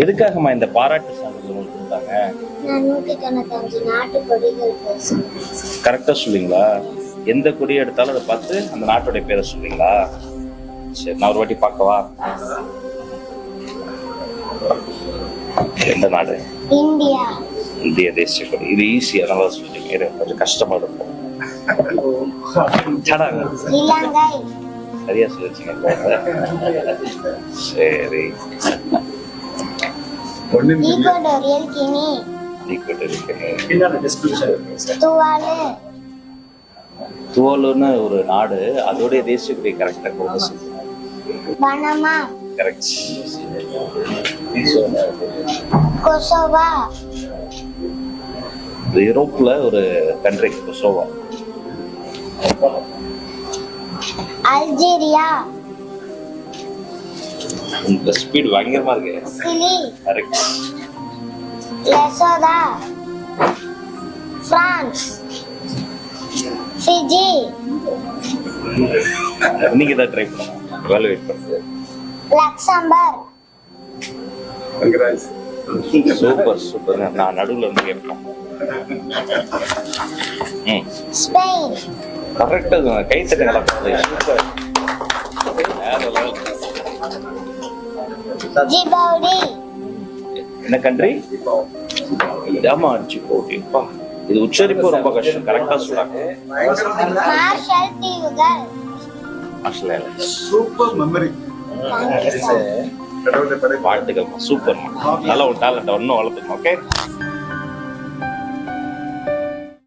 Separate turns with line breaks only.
எதுக்காகமா இந்த பாராட்டு சான்றிதழ் உங்களுக்கு கொடுத்தாங்க?
நான் 195 நாட்டு கொடிகள் பேசுறேன்.
கரெக்டா சொல்லுவீங்களா? எந்த கொடி எடுத்தாலும் அதை பார்த்து அந்த நாட்டுடைய பேரை சொல்றீங்களா? சரி, நான் ஒரு வாட்டி பார்க்கவா? எந்த நாடு?
இந்தியா.
இந்திய தேசிய கொடி. இது ஈஸியா நல்லா சொல்றீங்க. இது கொஞ்சம் கஷ்டமா இருக்கும்.
இலங்கை.
சரியா சொல்லிருச்சீங்க. சரி,
ஈக்குவடோரியல் கினி. துவாலு.
துவாலுன்னு ஒரு நாடு, அதோடைய தேசிய கொடி கரெக்டா கொடுங்க சொல்லுங்க.
பனமா.
கரெக்ட்.
கொசோவா.
யூரோப்ல ஒரு கண்ட்ரி கொசோவா.
அல்ஜீரியா.
இந்த ஸ்பீட் பயங்கரமா இருக்கு.
சிலி.
கரெக்ட்.
லெசோதா. பிரான்ஸ். ஃபிஜி.
நீங்க தான் ட்ரை பண்ணுங்க. எவாலுவேட் பண்ணுங்க.
லக்சம்பர்க்.
Super super. நான் நடுவுல இருந்து கேட்பேன்.
ஸ்பெயின்.
கரெக்டா கை தட்டுங்களா? சூப்பர்.
ஜிபவுடி.
என்ன கண்ட்ரி? ஆமா, ஜிபவுடி. இது உச்சரிப்பு ரொம்ப கஷ்டம். கரெக்டா சொல்றாங்க.
மார்ஷல் தீவுகள்.
Super memory.
வாழ்த்துக்கள். சூப்பர். நல்ல ஒரு டேலண்ட் இன்னும் வளர்த்துக்கணும். ஓகே.